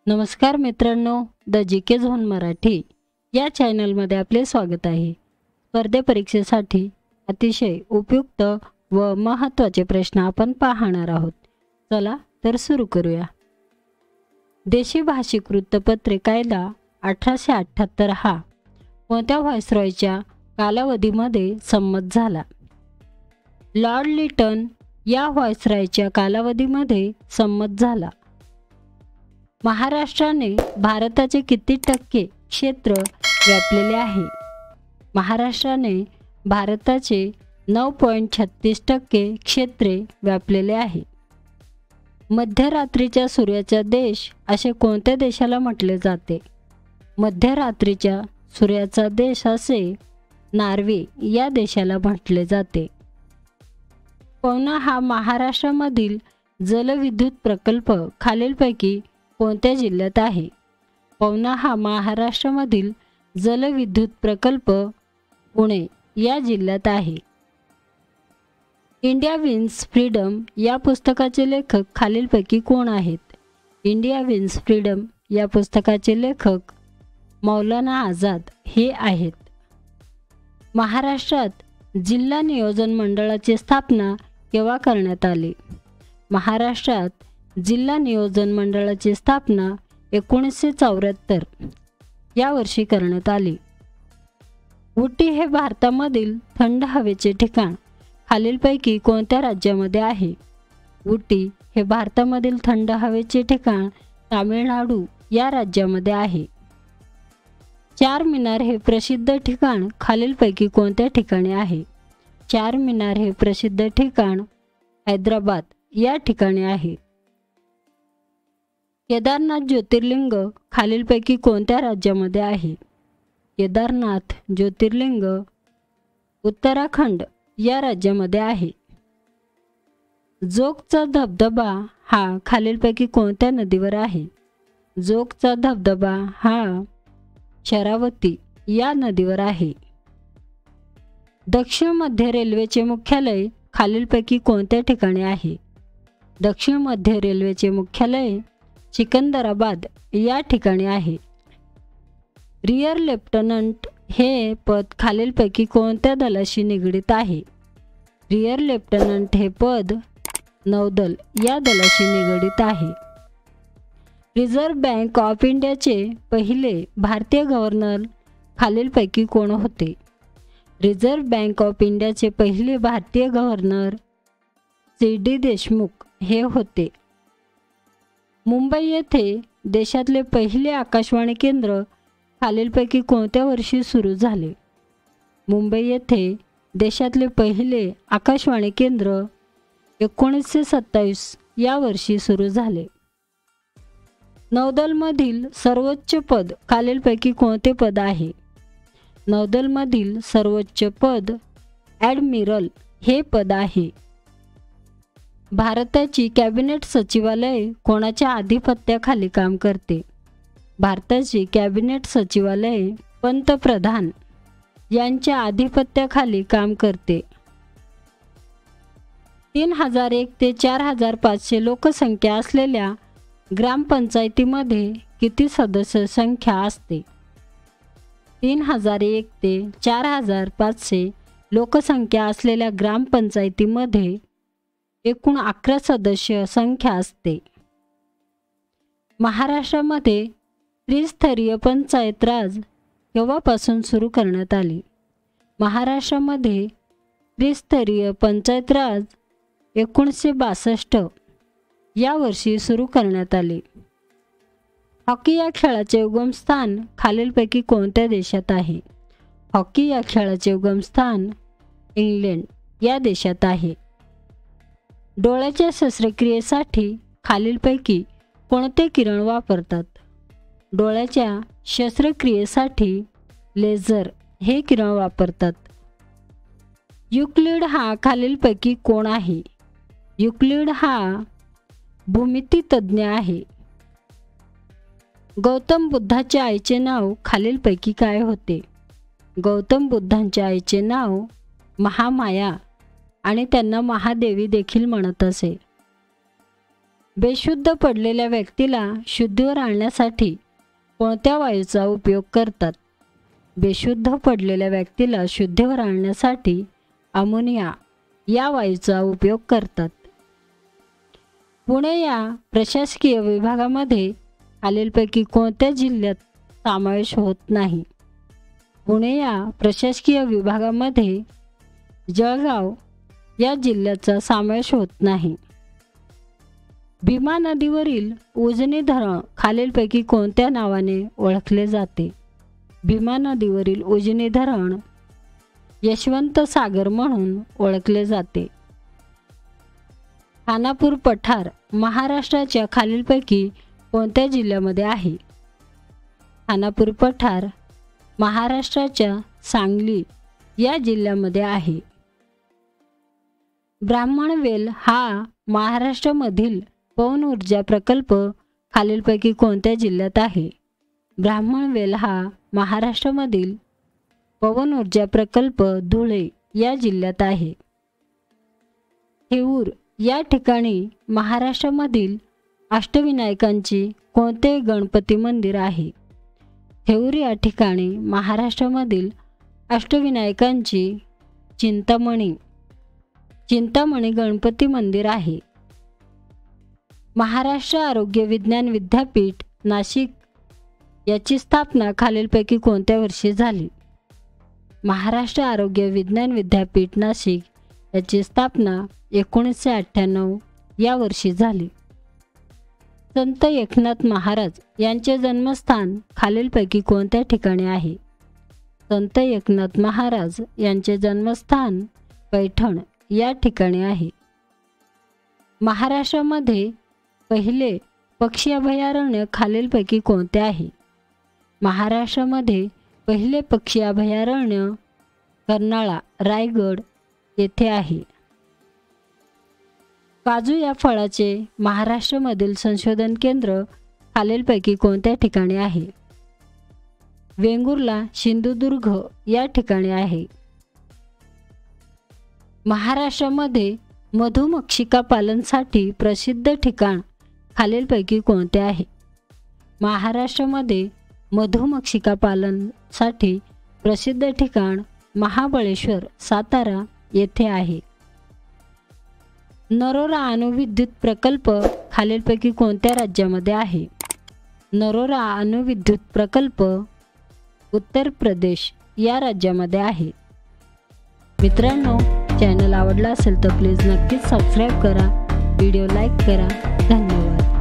नमस्कार मित्रांनो, the GK zone Marathi या चॅनलमध्ये आपले स्वागत आहे। स्पर्धे परीक्षेसाठी अतिशय उपयुक्त व महत्त्वाचे प्रश्न आपण पाहणार आहोत। चला तर सुरू करूया। देशी भाषिक वृत्तपत्रे कायदा 1878 हा कोणत्या व्हायसरॉयच्या कालावधीमध्ये संमत झाला? लॉर्ड लिटन या व्हायसरॉयच्या कालावधीमध्ये संमत झाला। महाराष्ट्राने भारताचे किती टक्के क्षेत्र व्यापलेले आहे? महाराष्ट्राने भारताचे 9.36% क्षेत्रे व्यापलेले आहे। मध्यरात्रीच्या सूर्याचा देश असे कोणत्या देशाला म्हटले जाते? मध्यरात्रीच्या सूर्याचा देश असे नॉर्वे या देशाला म्हटले जाते। पवना हा महाराष्ट्रामधील जलविद्युत प्रकल्प खालीलपैकी कोणत्या जिल्ह्यात आहे? पवना हा महाराष्ट्रामधील जलविद्युत प्रकल्प पुणे या जिल्ह्यात आहे। इंडिया विन्स फ्रीडम या पुस्तकाचे लेखक खालीलपैकी कोण आहेत? इंडिया विन्स फ्रीडम या पुस्तकाचे लेखक मौलाना आझाद हे आहेत। महाराष्ट्रात जिल्हा नियोजन मंडळाची स्थापना केव्हा करण्यात आली? महाराष्ट्रात जिल्हा नियोजन मंडळाची स्थापना 1974 या वर्षी करण्यात आली। उटी हे भारतामधील थंड हवेचे ठिकाण खालीलपैकी कोणत्या राज्यामध्ये आहे? उटी हे भारतामधील थंड हवेचे ठिकाण तामिळनाडू या राज्यामध्ये आहे। चार मिनार हे प्रसिद्ध ठिकाण खालीलपैकी कोणत्या ठिकाणी आहे? चार मिनार हे प्रसिद्ध ठिकाण हैदराबाद या ठिकाणी आहे। केदारनाथ ज्योतिर्लिंग खालीलपैकी कोणत्या राज्यामध्ये आहे? केदारनाथ ज्योतिर्लिंग उत्तराखंड या राज्यामध्ये आहे। जोगचा धबधबा हा खालीलपैकी कोणत्या नदीवर आहे? जोगचा धबधबा हा शरावती या नदीवर आहे। दक्षिण मध्य रेल्वेचे मुख्यालय खालीलपैकी कोणत्या ठिकाणी आहे? दक्षिण मध्य रेल्वेचे मुख्यालय सिकंदराबाद या ठिकाणी आहे। रिअर लेफ्टनंट हे पद खालीलपैकी कोणत्या दलाशी निगडीत आहे? रिअर लेफ्टनंट हे पद नौदल या दलाशी निगडीत आहे। रिझर्व्ह बँक ऑफ इंडियाचे पहिले भारतीय गव्हर्नर खालीलपैकी कोण होते? रिझर्व्ह बँक ऑफ इंडियाचे पहिले भारतीय गव्हर्नर सी.डी. देशमुख हे होते। मुंबई येथे देशातले पहिले आकाशवाणी केंद्र खालीलपैकी कोणत्या वर्षी सुरू झाले? मुंबई येथे देशातले पहिले आकाशवाणी केंद्र 1927 या वर्षी सुरू झाले। नौदलमधील सर्वोच्च पद खालीलपैकी कोणते पद आहे? नौदलमधील सर्वोच्च पद ॲडमिरल हे पद आहे। भारताची कॅबिनेट सचिवालय कोणाच्या अधिपत्याखाली काम करते? भारताची कॅबिनेट सचिवालय पंतप्रधान यांच्या अधिपत्याखाली काम करते। 3001 ते 4500 लोकसंख्या असलेल्या ग्रामपंचायतीमध्ये किती सदस्य संख्या असते? 3001 ते 4500 लोकसंख्या असलेल्या ग्रामपंचायतीमध्ये एकूण 11 सदस्य संख्या असते। महाराष्ट्रामध्ये त्रिस्तरीय पंचायत राज केव्हापासून सुरू करण्यात आली? महाराष्ट्रामध्ये त्रिस्तरीय पंचायत राज 1962 या वर्षी सुरू करण्यात आले। हॉकी या खेळाचे उगमस्थान खालीलपैकी कोणत्या देशात आहे? हॉकी या खेळाचे उगमस्थान इंग्लंड या देशात आहे। डोळ्याच्या शस्त्रक्रियेसाठी खालीलपैकी कोणते किरण वापरतात? डोळ्याच्या शस्त्रक्रियेसाठी लेझर हे किरण वापरतात। युक्लिड हा खालीलपैकी कोण आहे? युक्लिड हा भूमितीतज्ञ आहे। गौतम बुद्धाच्या आईचे नाव खालीलपैकी काय होते? गौतम बुद्धांच्या आईचे नाव महामाया आणि त्यांना महादेवी देखील म्हणत असे। बेशुद्ध पडलेल्या व्यक्तीला शुद्धीवर आणण्यासाठी कोणत्या वायूचा उपयोग करतात? बेशुद्ध पडलेल्या व्यक्तीला शुद्धीवर आणण्यासाठी अमोनिया या वायूचा उपयोग करतात. पुणे या प्रशासकीय विभागामध्ये खालीलपैकी कोणत्या जिल्ह्यात समावेश होत नाही? पुणे या प्रशासकीय विभागामध्ये जळगाव या जिल्ह्याचा समावेश होत नाही. भीमा नदीवरील उजनी धरण खालीलपैकी कोणत्या नावाने ओळखले जाते? भीमा नदीवरील उजनी धरण यशवंत सागर म्हणून ओळखले जाते. खानापूर पठार महाराष्ट्राच्या खालीलपैकी कोणत्या जिल्ह्यामध्ये आहे? खानापूर पठार महाराष्ट्राच्या सांगली या जिल्ह्यामध्ये आहे. ब्राह्मणवेल हा महाराष्ट्रामधील पवन ऊर्जा प्रकल्प खालीलपैकी कोणत्या जिल्ह्यात आहे? ब्राह्मणवेल हा महाराष्ट्रामधील पवन ऊर्जा प्रकल्प धुळे या जिल्ह्यात आहे. थेऊर या ठिकाणी महाराष्ट्रामधील अष्टविनायकांची कोणते गणपती मंदिर आहे? थेऊर या ठिकाणी महाराष्ट्रामधील अष्टविनायकांची चिंतामणी गणपती मंदिर आहे. महाराष्ट्र आरोग्य विज्ञान विद्यापीठ नाशिक याची स्थापना खालीलपैकी कोणत्या वर्षी झाली? महाराष्ट्र आरोग्य विज्ञान विद्यापीठ नाशिक याची स्थापना 1998 या वर्षी झाली. संत एकनाथ महाराज यांचे जन्मस्थान खालीलपैकी कोणत्या ठिकाणी आहे? संत एकनाथ महाराज यांचे जन्मस्थान पैठण या ठिकाणी आहे. महाराष्ट्रामध्ये पहिले पक्षी अभयारण्य खालीलपैकी कोणते आहे? महाराष्ट्रामध्ये पहिले पक्षी अभयारण्य कर्नाळा रायगड येथे आहे. काजू या फळाचे महाराष्ट्रामधील संशोधन केंद्र खालीलपैकी कोणत्या ठिकाणी आहे? वेंगुर्ला सिंधुदुर्ग या ठिकाणी आहे. महाराष्ट्रामध्ये मधुमक्षिका पालनासाठी प्रसिद्ध ठिकाण खालीलपैकी कोणते आहे? महाराष्ट्रामध्ये मधुमक्षिका पालनासाठी प्रसिद्ध ठिकाण महाबळेश्वर सातारा येथे आहे. नरोरा अणुविद्युत प्रकल्प खालीलपैकी कोणत्या राज्यामध्ये आहे? नरोरा अणुविद्युत प्रकल्प उत्तर प्रदेश या राज्यामध्ये आहे. मित्रांनो, चॅनल आवडला असेल तर प्लीज नक्कीच सबस्क्राईब करा, व्हिडिओ लाईक करा. धन्यवाद.